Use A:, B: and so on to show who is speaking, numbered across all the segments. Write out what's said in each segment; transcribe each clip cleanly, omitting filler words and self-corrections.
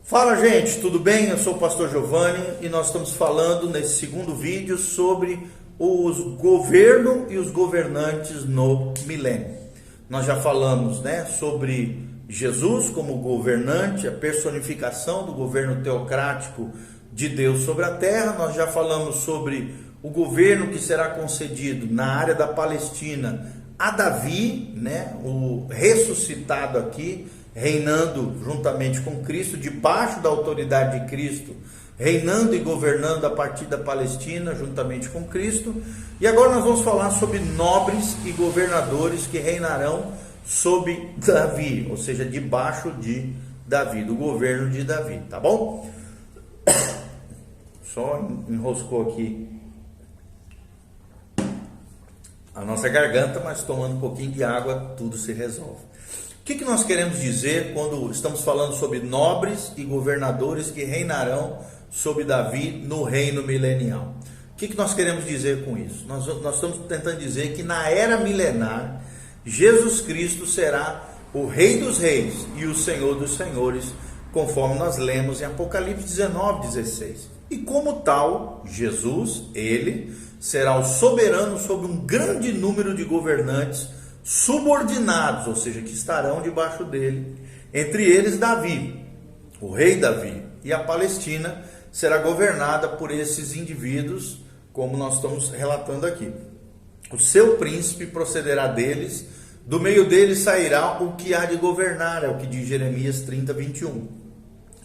A: Fala, gente, tudo bem? Eu sou o pastor Giovanni e nós estamos falando nesse segundo vídeo sobre os governos e os governantes no milênio. Nós já falamos, sobre Jesus como governante, a personificação do governo teocrático de Deus sobre a terra. Nós já falamos sobre o governo que será concedido na área da Palestina a Davi, o ressuscitado aqui, reinando juntamente com Cristo, debaixo da autoridade de Cristo, reinando e governando a partir da Palestina, juntamente com Cristo. E agora nós vamos falar sobre nobres e governadores que reinarão sob Davi, ou seja, debaixo de Davi, do governo de Davi, tá bom? Só enroscou aqui a nossa garganta, mas tomando um pouquinho de água, tudo se resolve. O que nós queremos dizer quando estamos falando sobre nobres e governadores que reinarão sob Davi no reino milenial? O que nós queremos dizer com isso? Nós estamos tentando dizer que na era milenar, Jesus Cristo será o Rei dos Reis e o Senhor dos Senhores, conforme nós lemos em Apocalipse 19:16. E como tal, Jesus, ele, será o soberano sobre um grande número de governantes subordinados, ou seja, que estarão debaixo dele, entre eles Davi, o rei Davi, e a Palestina será governada por esses indivíduos, como nós estamos relatando aqui. O seu príncipe procederá deles, do meio deles sairá o que há de governar, é o que diz Jeremias 30:21.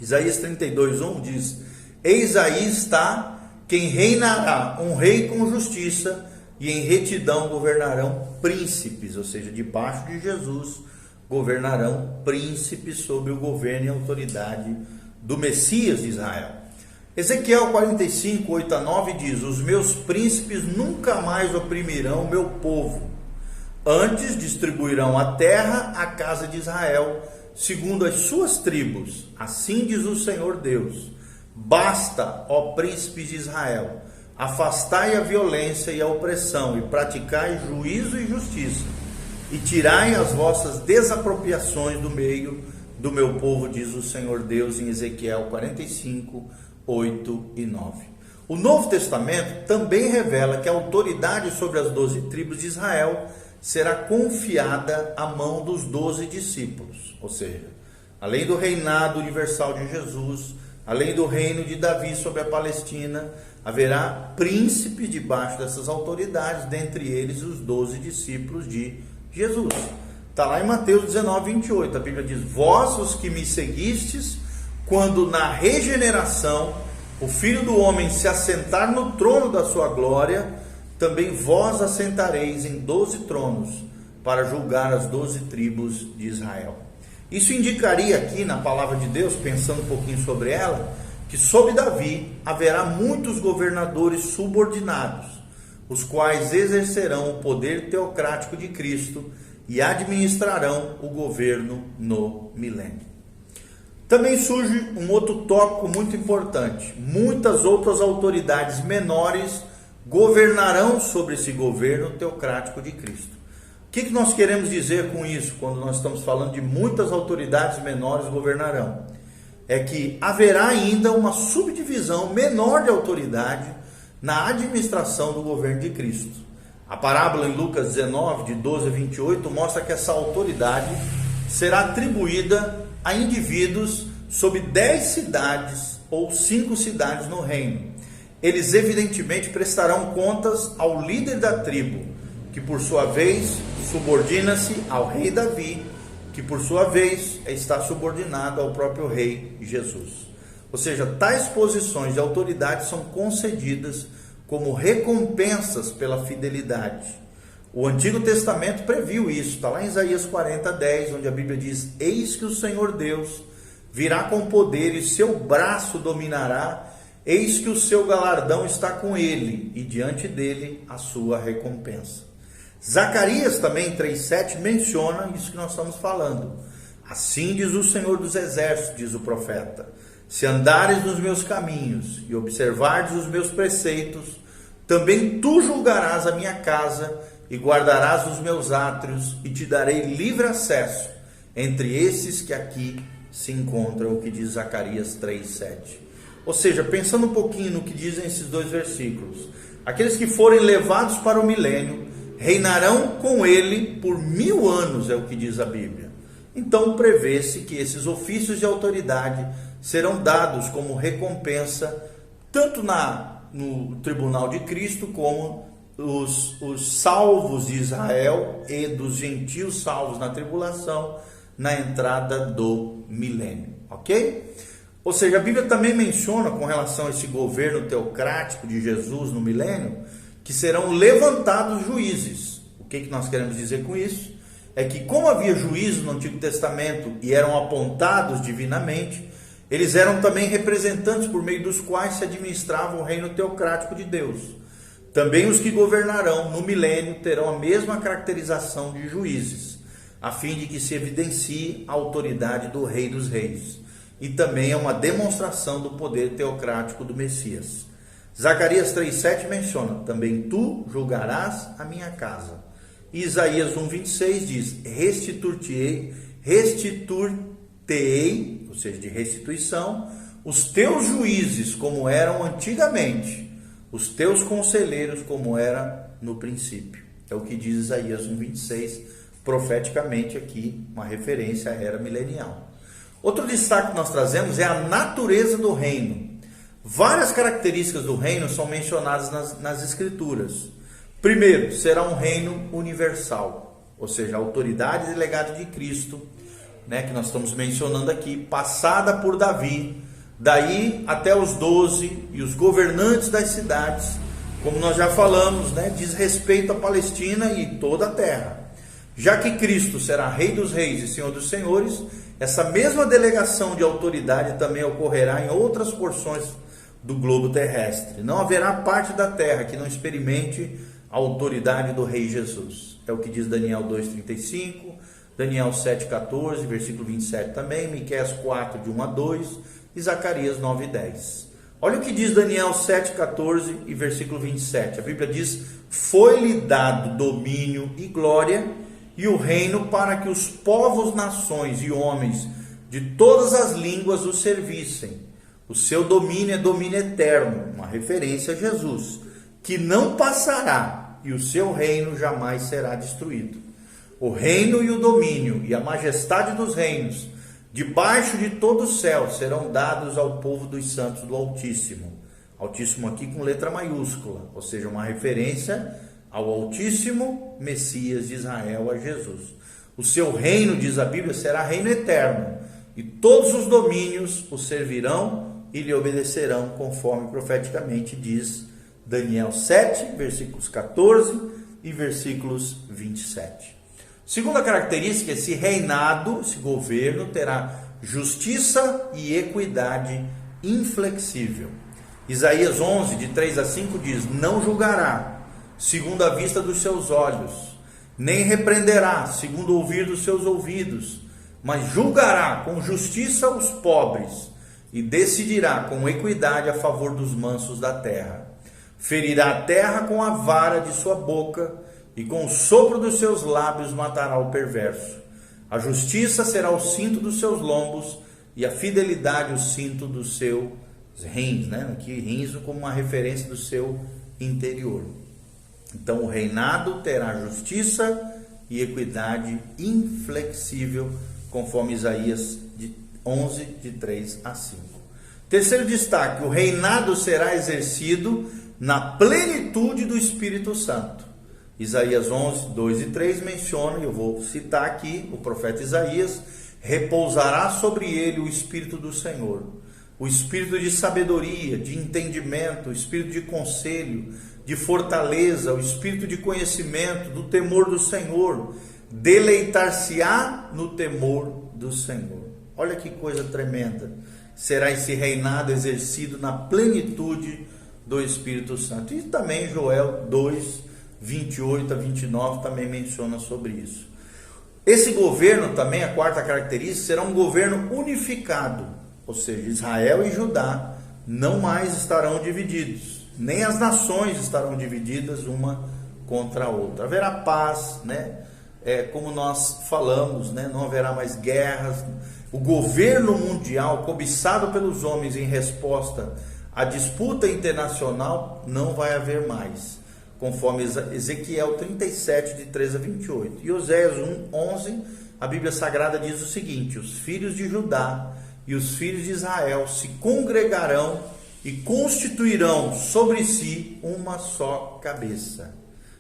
A: Isaías 32:1 diz: eis aí está quem reinará, um rei com justiça, e em retidão governarão príncipes, ou seja, debaixo de Jesus governarão príncipes sob o governo e autoridade do Messias de Israel. Ezequiel 45:8-9 diz: os meus príncipes nunca mais oprimirão o meu povo, antes distribuirão a terra à casa de Israel, segundo as suas tribos, assim diz o Senhor Deus. Basta, ó príncipes de Israel, afastai a violência e a opressão, e praticai juízo e justiça, e tirai as vossas desapropriações do meio do meu povo, diz o Senhor Deus, em Ezequiel 45:8-9. O Novo Testamento também revela que a autoridade sobre as 12 tribos de Israel será confiada à mão dos 12 discípulos, ou seja, além do reinado universal de Jesus, além do reino de Davi sobre a Palestina, haverá príncipes debaixo dessas autoridades, dentre eles os 12 discípulos de Jesus. Está lá em Mateus 19:28, a Bíblia diz: vós os que me seguistes, quando na regeneração o Filho do Homem se assentar no trono da sua glória, também vós assentareis em 12 tronos, para julgar as 12 tribos de Israel. Isso indicaria aqui na palavra de Deus, pensando um pouquinho sobre ela, que sob Davi haverá muitos governadores subordinados, os quais exercerão o poder teocrático de Cristo e administrarão o governo no milênio. Também surge um outro tópico muito importante: muitas outras autoridades menores governarão sobre esse governo teocrático de Cristo. O que nós queremos dizer com isso, quando nós estamos falando de muitas autoridades menores governarão? É que haverá ainda uma subdivisão menor de autoridade na administração do governo de Cristo. A parábola em Lucas 19, de 12-28, mostra que essa autoridade será atribuída a indivíduos sob 10 cidades ou 5 cidades no reino. Eles evidentemente prestarão contas ao líder da tribo, que por sua vez subordina-se ao rei Davi, que por sua vez está subordinado ao próprio rei Jesus. Ou seja, tais posições de autoridade são concedidas como recompensas pela fidelidade. O Antigo Testamento previu isso, está lá em Isaías 40:10, onde a Bíblia diz: eis que o Senhor Deus virá com poder e seu braço dominará, eis que o seu galardão está com ele, e diante dele a sua recompensa. Zacarias também 3:7 menciona isso que nós estamos falando. Assim diz o Senhor dos Exércitos, diz o profeta: se andares nos meus caminhos e observares os meus preceitos, também tu julgarás a minha casa e guardarás os meus átrios, e te darei livre acesso entre esses que aqui se encontra o que diz Zacarias 3:7. Ou seja, pensando um pouquinho no que dizem esses dois versículos, aqueles que forem levados para o milênio reinarão com ele por 1000 anos, é o que diz a Bíblia. Então prevê-se que esses ofícios de autoridade serão dados como recompensa tanto no tribunal de Cristo, como os salvos de Israel e dos gentios salvos na tribulação, na entrada do milênio, ok? Ou seja, a Bíblia também menciona, com relação a esse governo teocrático de Jesus no milênio, que serão levantados juízes. O que nós queremos dizer com isso? É que, como havia juízes no Antigo Testamento e eram apontados divinamente, eles eram também representantes por meio dos quais se administrava o reino teocrático de Deus. Também os que governarão no milênio terão a mesma caracterização de juízes, a fim de que se evidencie a autoridade do Rei dos Reis. E também é uma demonstração do poder teocrático do Messias. Zacarias 3:7 menciona: também tu julgarás a minha casa. E Isaías 1:26 diz: restituir-te-ei, ou seja, de restituição, os teus juízes como eram antigamente, os teus conselheiros como era no princípio. É o que diz Isaías 1:26, profeticamente aqui, uma referência à era milenial. Outro destaque que nós trazemos é a natureza do reino. Várias características do reino são mencionadas nas Escrituras. Primeiro, será um reino universal, ou seja, a autoridade e legado de Cristo, que nós estamos mencionando aqui, passada por Davi, daí até os 12 e os governantes das cidades, como nós já falamos, diz respeito à Palestina e toda a terra. Já que Cristo será Rei dos Reis e Senhor dos Senhores, essa mesma delegação de autoridade também ocorrerá em outras porções do globo terrestre. Não haverá parte da terra que não experimente a autoridade do Rei Jesus. É o que diz Daniel 2:35, Daniel 7:14, versículo 27 também, Miqueias 4, de 1 a 2 e Zacarias 9:10. Olha o que diz Daniel 7:14 e versículo 27. A Bíblia diz: foi-lhe dado domínio e glória e o reino para que os povos, nações e homens de todas as línguas o servissem. O seu domínio é domínio eterno, uma referência a Jesus, que não passará, e o seu reino jamais será destruído. O reino e o domínio e a majestade dos reinos, debaixo de todo o céu, serão dados ao povo dos santos do Altíssimo. Altíssimo aqui com letra maiúscula, ou seja, uma referência ao Altíssimo Messias de Israel, a Jesus. O seu reino, diz a Bíblia, será reino eterno, e todos os domínios o servirão e lhe obedecerão, conforme profeticamente diz Daniel 7, versículos 14 e versículos 27. Segunda característica, esse reinado, esse governo, terá justiça e equidade inflexível. Isaías 11, de 3 a 5 diz: não julgará segundo a vista dos seus olhos, nem repreenderá segundo o ouvir dos seus ouvidos, mas julgará com justiça os pobres e decidirá com equidade a favor dos mansos da terra. Ferirá a terra com a vara de sua boca e com o sopro dos seus lábios matará o perverso. A justiça será o cinto dos seus lombos e a fidelidade o cinto dos seus rins, Aqui rins como uma referência do seu interior. Então o reinado terá justiça e equidade inflexível, conforme Isaías 11, de 3 a 5. Terceiro destaque, o reinado será exercido na plenitude do Espírito Santo. Isaías 11, 2 e 3 menciona, e eu vou citar aqui, o profeta Isaías: repousará sobre ele o Espírito do Senhor, o Espírito de sabedoria, de entendimento, o Espírito de conselho, de fortaleza, o Espírito de conhecimento, do temor do Senhor. Deleitar-se-á no temor do Senhor. Olha que coisa tremenda. Será esse reinado exercido na plenitude do Espírito Santo. E também Joel 2, 28 a 29 também menciona sobre isso. Esse governo também, a quarta característica, será um governo unificado. Ou seja, Israel e Judá não mais estarão divididos. Nem as nações estarão divididas uma contra a outra. Haverá paz, como nós falamos, não haverá mais guerras. o governo mundial cobiçado pelos homens em resposta à disputa internacional, não vai haver mais, conforme Ezequiel 37, de 13 a 28. E Oséias 1:11, a Bíblia Sagrada diz o seguinte: os filhos de Judá e os filhos de Israel se congregarão e constituirão sobre si uma só cabeça.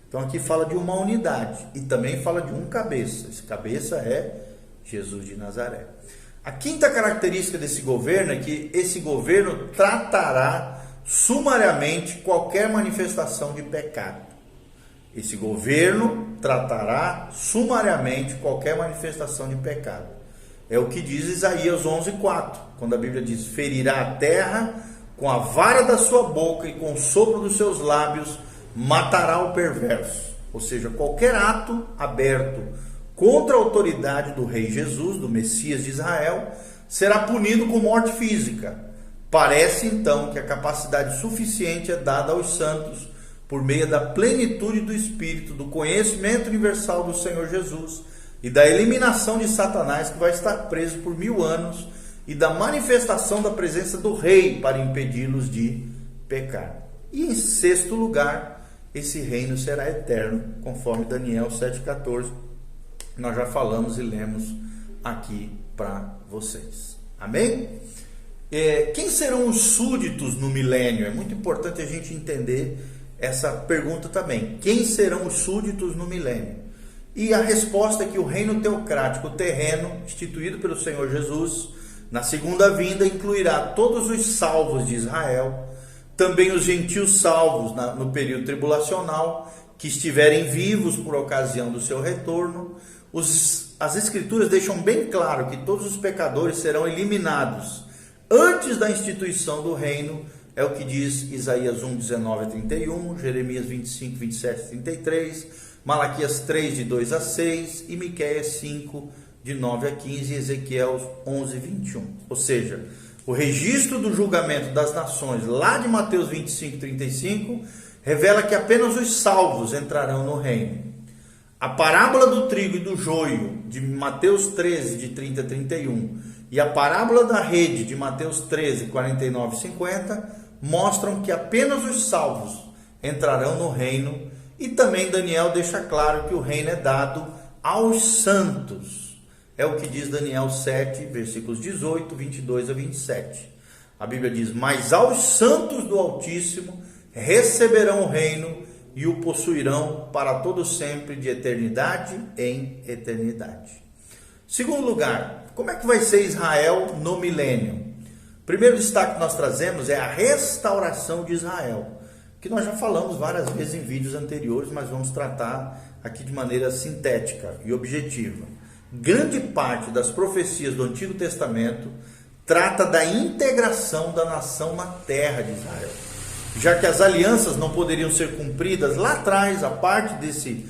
A: Então aqui fala de uma unidade e também fala de um cabeça. Esse cabeça é Jesus de Nazaré. A quinta característica desse governo é que esse governo tratará sumariamente qualquer manifestação de pecado. Esse governo tratará sumariamente qualquer manifestação de pecado. É o que diz Isaías 11:4, quando a Bíblia diz: ferirá a terra com a vara da sua boca e com o sopro dos seus lábios matará o perverso. Ou seja, qualquer ato aberto contra a autoridade do rei Jesus, do Messias de Israel, será punido com morte física. Parece então que a capacidade suficiente é dada aos santos por meio da plenitude do Espírito, do conhecimento universal do Senhor Jesus e da eliminação de Satanás, que vai estar preso por 1000 anos, e da manifestação da presença do rei para impedi-los de pecar. E em sexto lugar, esse reino será eterno, conforme Daniel 7,14. Nós já falamos e lemos aqui para vocês. Amém? Quem serão os súditos no milênio? É muito importante a gente entender essa pergunta também. Quem serão os súditos no milênio? E a resposta é que o reino teocrático terreno, instituído pelo Senhor Jesus, na segunda vinda, incluirá todos os salvos de Israel, também os gentios salvos no período tribulacional, que estiverem vivos por ocasião do seu retorno. As Escrituras deixam bem claro que todos os pecadores serão eliminados antes da instituição do reino. É o que diz Isaías 1:19 a 31, Jeremias 25, 27 a 33, Malaquias 3, de 2 a 6 e Miqueias 5, de 9 a 15 e Ezequiel 11, 21. Ou seja, o registro do julgamento das nações lá de Mateus 25, 35 revela que apenas os salvos entrarão no reino. A parábola do trigo e do joio de Mateus 13, de 30 a 31 e a parábola da rede de Mateus 13, 49 e 50 mostram que apenas os salvos entrarão no reino, e também Daniel deixa claro que o reino é dado aos santos. É o que diz Daniel 7, versículos 18, 22 a 27. A Bíblia diz: mas aos santos do Altíssimo receberão o reino e o possuirão para todo sempre, de eternidade em eternidade. Segundo lugar, como é que vai ser Israel no milênio? O primeiro destaque que nós trazemos é a restauração de Israel, que nós já falamos várias vezes em vídeos anteriores, mas vamos tratar aqui de maneira sintética e objetiva. Grande parte das profecias do Antigo Testamento trata da integração da nação na terra de Israel, já que as alianças não poderiam ser cumpridas lá atrás, a parte desse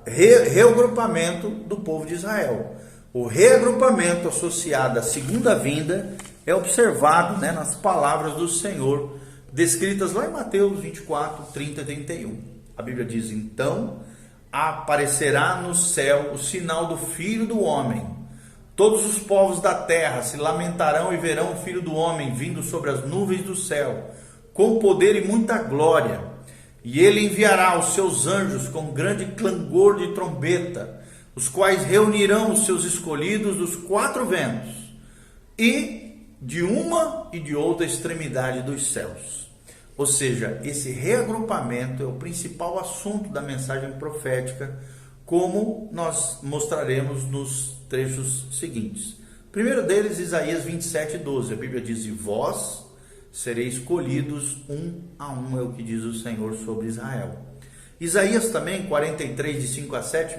A: reagrupamento do povo de Israel. O reagrupamento associado à segunda vinda é observado, nas palavras do Senhor, descritas lá em Mateus 24, 30 e 31. A Bíblia diz: então aparecerá no céu o sinal do Filho do Homem. Todos os povos da terra se lamentarão e verão o Filho do Homem vindo sobre as nuvens do céu, com poder e muita glória. E ele enviará os seus anjos com grande clangor de trombeta, os quais reunirão os seus escolhidos dos 4 ventos, e de uma e de outra extremidade dos céus. Ou seja, esse reagrupamento é o principal assunto da mensagem profética, como nós mostraremos nos trechos seguintes. O primeiro deles, Isaías 27, 12. A Bíblia diz: e vós sereis escolhidos um a um, é o que diz o Senhor sobre Israel. Isaías também, 43, de 5 a 7,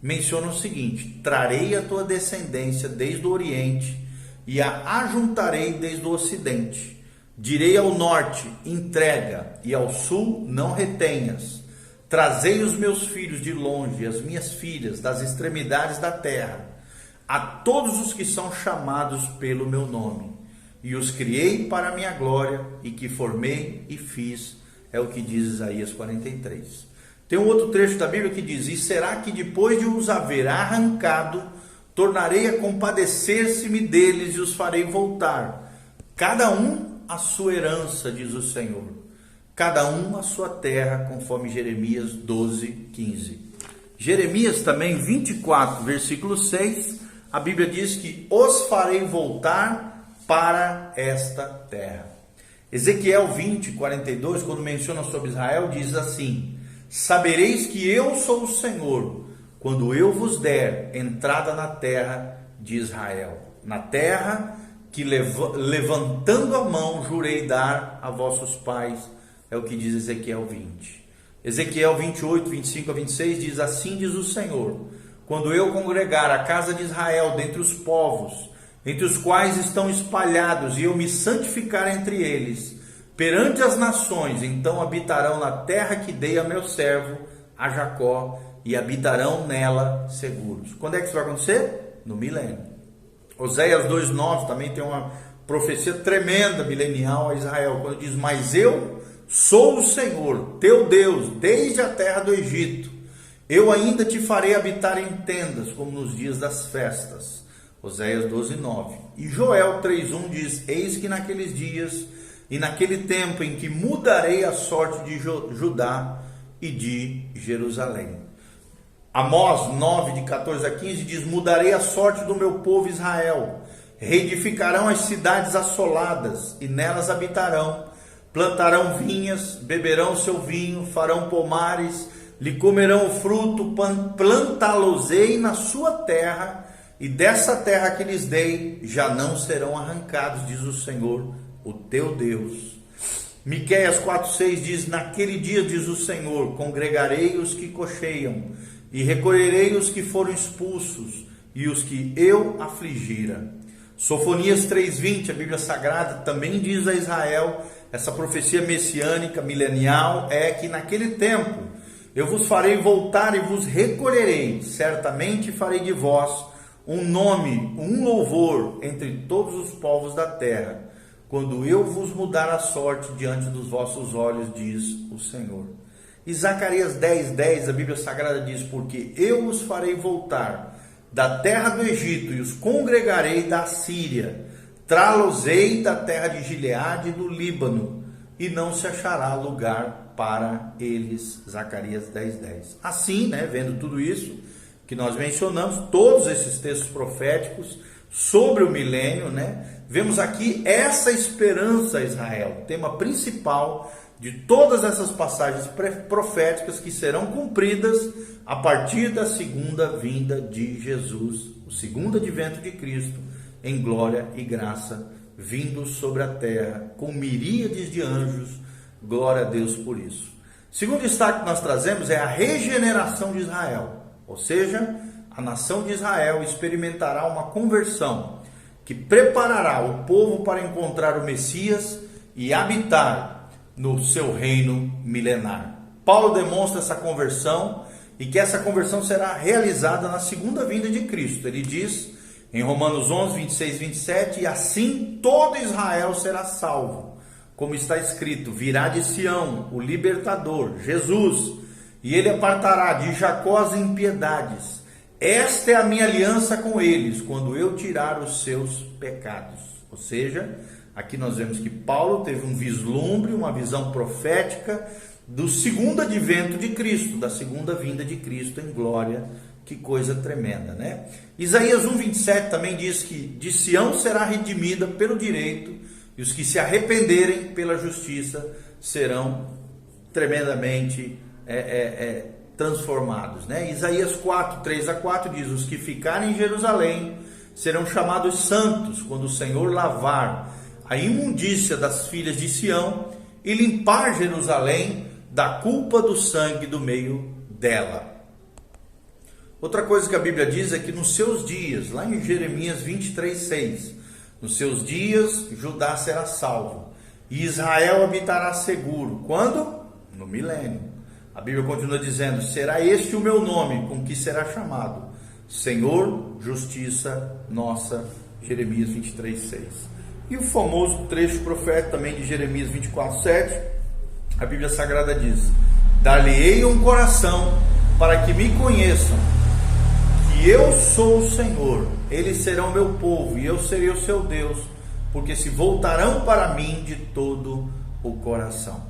A: menciona o seguinte: trarei a tua descendência desde o oriente e a ajuntarei desde o ocidente. Direi ao norte: entrega, e ao sul: não retenhas. Trazei os meus filhos de longe, as minhas filhas das extremidades da terra, a todos os que são chamados pelo meu nome. E os criei para a minha glória, e que formei e fiz, é o que diz Isaías 43. Tem um outro trecho da Bíblia que diz: e será que depois de os haver arrancado tornarei a compadecer-se-me deles e os farei voltar, cada um a sua herança, diz o Senhor, cada um a sua terra, conforme Jeremias 12:15. Jeremias também 24, versículo 6, a Bíblia diz que os farei voltar para esta terra. Ezequiel 20:42, quando menciona sobre Israel, diz assim: sabereis que eu sou o Senhor, quando eu vos der entrada na terra de Israel, na terra que levantando a mão jurei dar a vossos pais, é o que diz Ezequiel 20. Ezequiel 28:25-26 diz: assim diz o Senhor, quando eu congregar a casa de Israel dentre os povos, entre os quais estão espalhados, e eu me santificar entre eles, perante as nações, então habitarão na terra que dei a meu servo, a Jacó, e habitarão nela seguros. Quando é que isso vai acontecer? No milênio. Oséias 2:9 também tem uma profecia tremenda, milenial a Israel, quando diz: mas eu sou o Senhor, teu Deus, desde a terra do Egito. Eu ainda te farei habitar em tendas, como nos dias das festas. Oséias 12:9. E Joel 3:1 diz: eis que naqueles dias e naquele tempo em que mudarei a sorte de Judá e de Jerusalém. Amós 9:14-15 diz: mudarei a sorte do meu povo Israel, reedificarão as cidades assoladas e nelas habitarão, plantarão vinhas, beberão seu vinho, farão pomares, lhe comerão o fruto, plantá-los-ei na sua terra, e dessa terra que lhes dei já não serão arrancados, diz o Senhor, o teu Deus. Miqueias 4:6 diz: naquele dia, diz o Senhor, congregarei os que cocheiam, e recolherei os que foram expulsos, e os que eu afligira. Sofonias 3:20, a Bíblia Sagrada também diz a Israel, essa profecia messiânica, milenial, é que naquele tempo eu vos farei voltar e vos recolherei, certamente farei de vós um nome, um louvor entre todos os povos da terra, quando eu vos mudar a sorte diante dos vossos olhos, diz o Senhor. E Zacarias 10:10, a Bíblia Sagrada diz: porque eu os farei voltar da terra do Egito e os congregarei da Síria, trá-los-ei da terra de Gileade e do Líbano, e não se achará lugar para eles. Zacarias 10:10. Assim, vendo tudo isso que nós mencionamos, todos esses textos proféticos sobre o milênio, vemos aqui essa esperança a Israel, tema principal de todas essas passagens proféticas que serão cumpridas a partir da segunda vinda de Jesus, o segundo advento de Cristo, em glória e graça, vindo sobre a terra com miríades de anjos. Glória a Deus por isso. Segundo destaque que nós trazemos é a regeneração de Israel, ou seja, a nação de Israel experimentará uma conversão que preparará o povo para encontrar o Messias e habitar no seu reino milenar. Paulo demonstra essa conversão e que essa conversão será realizada na segunda vinda de Cristo. Ele diz em Romanos 11:26-27: e assim todo Israel será salvo, como está escrito: virá de Sião o libertador, Jesus, e ele apartará de Jacó as impiedades. Esta é a minha aliança com eles, quando eu tirar os seus pecados. Ou seja, aqui nós vemos que Paulo teve um vislumbre, uma visão profética do segundo advento de Cristo, da segunda vinda de Cristo em glória. Que coisa tremenda, Isaías 1:27 também diz que de Sião será redimida pelo direito, e os que se arrependerem pela justiça serão tremendamente transformados, Isaías 4:3-4 diz: os que ficarem em Jerusalém serão chamados santos, quando o Senhor lavar a imundícia das filhas de Sião e limpar Jerusalém da culpa do sangue do meio dela. Outra coisa que a Bíblia diz é que nos seus dias, lá em Jeremias 23:6, nos seus dias Judá será salvo e Israel habitará seguro. Quando? No milênio. A Bíblia continua dizendo: será este o meu nome com que será chamado, Senhor, justiça nossa. Jeremias 23:6. E o famoso trecho profético também de Jeremias 24:7, a Bíblia Sagrada diz: dar-lhe-ei um coração para que me conheçam, que que eu sou o Senhor, eles serão meu povo e eu serei o seu Deus, porque se voltarão para mim de todo o coração.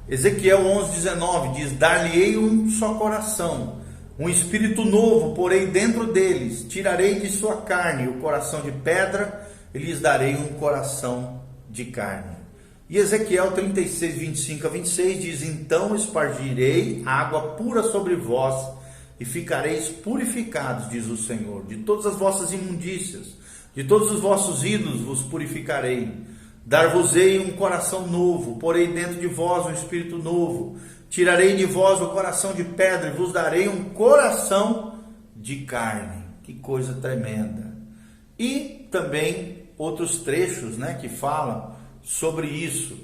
A: Ezequiel 11:19 diz: dar-lhe-ei um só coração, um espírito novo porei dentro deles, tirarei de sua carne o coração de pedra e lhes darei um coração de carne. E Ezequiel 36:25-26 diz: então espargirei água pura sobre vós e ficareis purificados, diz o Senhor, de todas as vossas imundícias, de todos os vossos ídolos vos purificarei. Dar-vos-ei um coração novo, porei dentro de vós um espírito novo, tirarei de vós o coração de pedra e vos darei um coração de carne. Que coisa tremenda. E também outros trechos, que falam sobre isso.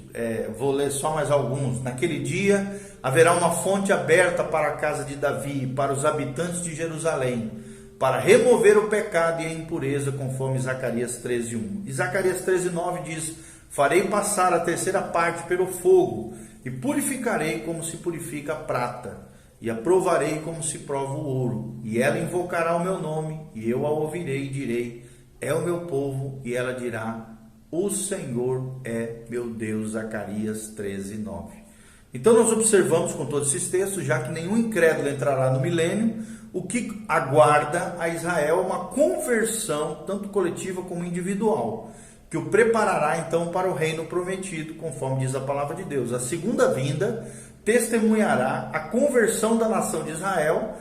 A: Vou ler só mais alguns. Naquele dia haverá uma fonte aberta para a casa de Davi e para os habitantes de Jerusalém, para remover o pecado e a impureza, conforme Zacarias 13:1. E Zacarias 13:9 diz: farei passar a terceira parte pelo fogo, e purificarei como se purifica a prata, e a provarei como se prova o ouro. E ela invocará o meu nome, e eu a ouvirei e direi: é o meu povo. E ela dirá: o Senhor é meu Deus. Zacarias 13:9. Então nós observamos com todos esses textos, já que nenhum incrédulo entrará no milênio, o que aguarda a Israel é uma conversão, tanto coletiva como individual, que o preparará então para o reino prometido, conforme diz a palavra de Deus. A segunda vinda testemunhará a conversão da nação de Israel,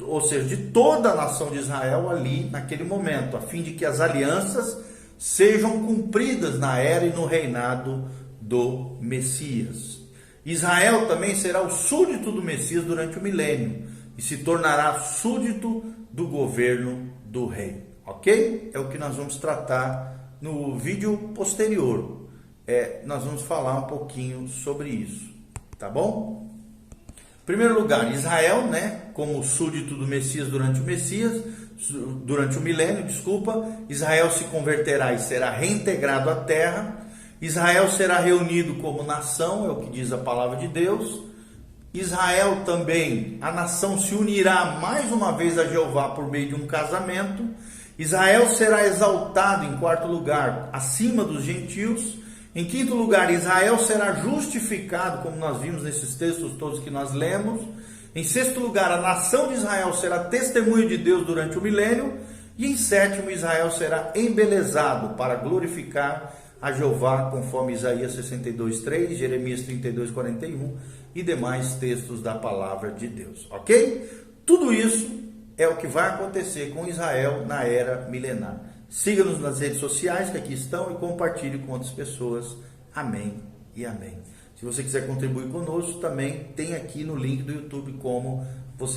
A: ou seja, de toda a nação de Israel ali naquele momento, a fim de que as alianças sejam cumpridas na era e no reinado do Messias. Israel também será o súdito do Messias durante o milênio e se tornará súdito do governo do rei. Ok? É o que nós vamos tratar no vídeo posterior. Nós vamos falar um pouquinho sobre isso, tá bom? Em primeiro lugar, Israel, como súdito do Messias durante o milênio, Israel se converterá e será reintegrado à terra. Israel será reunido como nação, é o que diz a palavra de Deus. Israel também, a nação se unirá mais uma vez a Jeová por meio de um casamento. Israel será exaltado, em quarto lugar, acima dos gentios. Em quinto lugar, Israel será justificado, como nós vimos nesses textos todos que nós lemos. Em sexto lugar, a nação de Israel será testemunho de Deus durante o milênio. E em sétimo, Israel será embelezado para glorificar a Jeová, conforme Isaías 62:3, Jeremias 32:41 e demais textos da palavra de Deus. Ok? Tudo isso é o que vai acontecer com Israel na era milenar. Siga-nos nas redes sociais que aqui estão e compartilhe com outras pessoas. Amém e amém. Se você quiser contribuir conosco, também tem aqui no link do YouTube como você